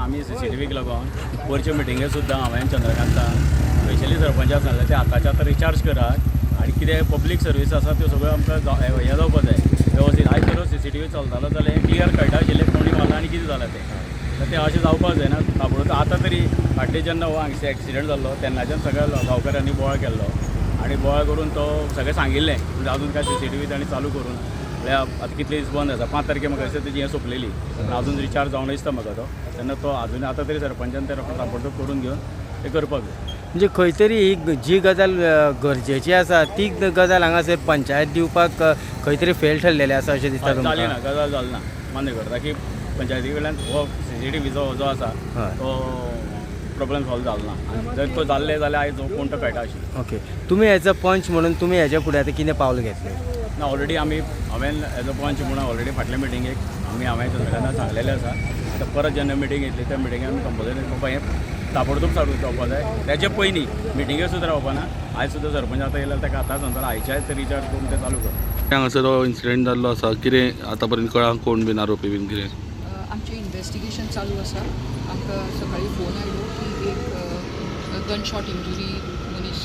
आमी CCTVक लागून वरचे मिटिंगे सुद्दां हांवें चंद्रकांता स्पेशली सरपंचाक सांगलें ते आतांच्या आतां रिचार्ज करात आनी कितें पब्लीक सर्वीस आसा त्यो सगळ्यो आमकां हें जावपा जाय वेवस्थीत. आयज जर CCTV चलतालो जाल्यार हें क्लियर कळटा आशिल्लें कोणी मारला आनी कितें जालां तें. तर तें अशें जावपाक जायना. ताबडतोब आतां तरी फाटले जेन्ना हो हांगसर एक्सिडेंट जाल्लो तेन्नाच्यान सगळ्या गांवकाऱ्यांनी बोवाळ केल्लो आनी बोवाळ करून तो सगळें सांगिल्लें म्हणजे अजून काय CCTV तांणी चालू करून आतां कितले दीस बंद आसा 5 तारखेक म्हाका दिसता तेजी हें सोंपलेली पूण अजून रिचार्ज जावन दिसता म्हाका तो. तेन्ना तो अजून आतां तरी सरपंचान तें ताबडतोब करून घेवन तें करपाक जाय. म्हणजे खंय तरी ही जी गजाल गरजेची आसा ती गजाल हांगासर पंचायत दिवपाक खंय तरी फेल ठरलेले आसा अशें दिसता. जाली ना गजाल जाली ना मान्य करता की पंचायती कडल्यान हो CCTV जो आसा तो प्रॉब्लेम सॉल्व जालो ना. जर तो जाल्ले जाल्यार आयज कोण तो कळटा आशिल्लो. ओके, तुमी एज अ पंच म्हणून तुमी हेच्या फुडें आतां कितें पावल घेतलें? ना ऑलरेडी हांवें एज अ पंच म्हणून ऑलरेडी फाटल्या मिटिंगेक हांवें चंद्रकांताक सांगलेलें आसा. आतां परत जेन्ना मिटींग येतली त्या मिटिंगेक आमी कंपल्सरी बाबा हें ताबडतोब चालू जावपा जाय. तेचे पयलीं मिटिंगेक सुद्दां रावपा ना. आयज सुद्दां सरपंच आतां येयल्यार ताका आतां सांगतालो आयच्याच रिचार्ज करून तें चालू कर. हांगासर हो इन्सिडेंट जाल्लो आसा कितें आतां पर्यंत कळ्ळां कोण बीन आरोपी बीन कितें? आमचें इन्व्हेस्टिगेशन चालू आसा. आमकां सकाळीं फोन आयलो की एक गनशॉट इंजुरी मनीस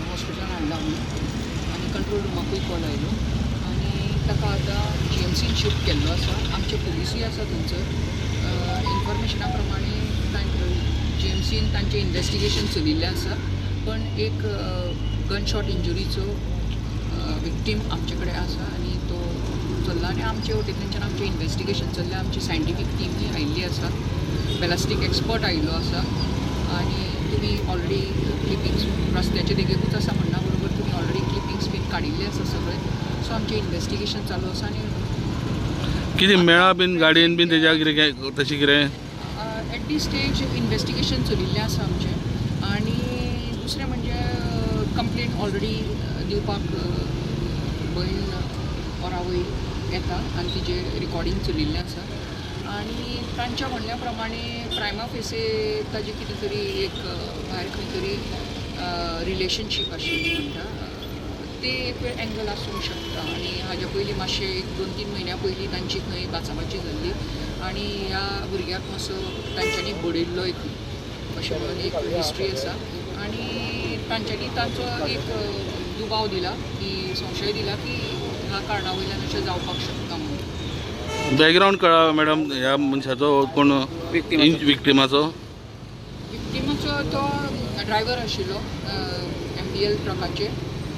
हॉस्पिटलान हाडला म्हणून आनी कंट्रोल रुमाकूय कॉल आयलो आनी ताका आतां GMCन शिफ्ट केल्लो आसा. आमचे पुलिसूय आसा थंयसर. इन्फॉर्मेशना प्रमाणे GMCन तांचें इन्व्हेस्टिगेशन चलिल्लें आसा पण एक गनशॉट इंजुरीचो विक्टीम आमचे कडेन आसा आनी तो चल्ला आनी आमचे वटेंतल्यान आमचें इन्व्हेस्टिगेशन चल्लें. आमची सायंटिफीक टीमूय आयिल्ली आसा. बॅलिस्टीक एक्सपर्ट आयिल्लो आसा आनी तुमी ऑलरेडी क्लिपिंग्स रस्त्याचे देगेकूच आसा म्हणना बरोबर तुमी ऑलरेडी क्लिपिंग्स बीन काडिल्ले आसा सगळे. सो आमचें इन्व्हेस्टिगेशन चालू आसा आनी कितें मेळ्ळा बीन गाडयेन बीन तेज्या कितें तशें कितें? एट दी स्टेज इन्व्हेस्टिगेशन चलिल्लें आसा आमचें आनी दुसरें म्हणजे कंप्लेन ऑलरेडी दिवपाक भयण वरावय येता आनी तिजें रिकॉर्डिंग चलिल्लें आसा आनी तांच्या म्हणल्या प्रमाणे प्रायमा फेसे ताजी कितें तरी एक भायर खंय तरी रिलेशनशीप आशिल्ली म्हणटा ते एक एंगल आसूंक शकता. आनी हाज्या पयलीं मातशें 1-2-3 म्हयन्या पयलीं तांची खंय बाचाबाची जाल्ली आनी ह्या भुरग्याक मातसो तांच्यांनी बडयल्लो एक अशें म्हणून एक हिस्ट्री आसा आनी तांच्यांनी तांचो एक दुबाव दिला की संशय दिला की ह्या कारणा वयल्यान अशें जावपाक शकता म्हणून. बॅकग्रावंड कळ्ळा मॅडम ह्या मनशाचो कोण विक्टिमाचो? विक्टिमाचो तो ड्रायव्हर आशिल्लो MDL ट्रकाचे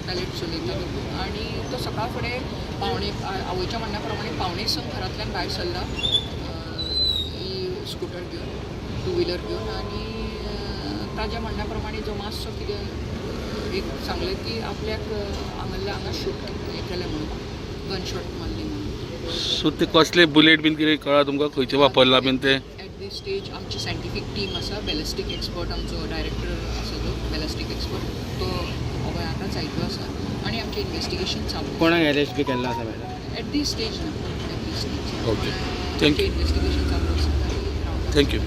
पॅलेट चलयतालो आनी तो सकाळ फुडें पावणे आवयच्या म्हणण्या प्रमाणे पावणे संक घरांतल्यान भायर सरला ही स्कूटर घेवन 2 व्हिलर घेवन आनी ताज्या म्हणण्या प्रमाणे जो मातसो कितें एक सांगलें की आपल्याक हांगा शूट केलें म्हणून गनशॉट मारली म्हणून. सो ते कसले बुलेट बीन कितें कळ्ळा तुमकां खंयचे वापरला बीन ते? एट दी स्टेज आमची सायंटिफीक टीम आसा. बॅलिस्टीक एक्सपर्ट आमचो डायरेक्टर आसा तो बॅलिस्टीक एक्सपर्ट तो अभय आतांच आयिल्लो आसा आनी आमचें इन्व्हेस्टिगेशन चालू. कोणाक अरेस्ट बी केल्लो आसा मॅडम? एट दी स्टेज ना. At the stage okay, thank you. Investigation चालू आसा. थँक्यू.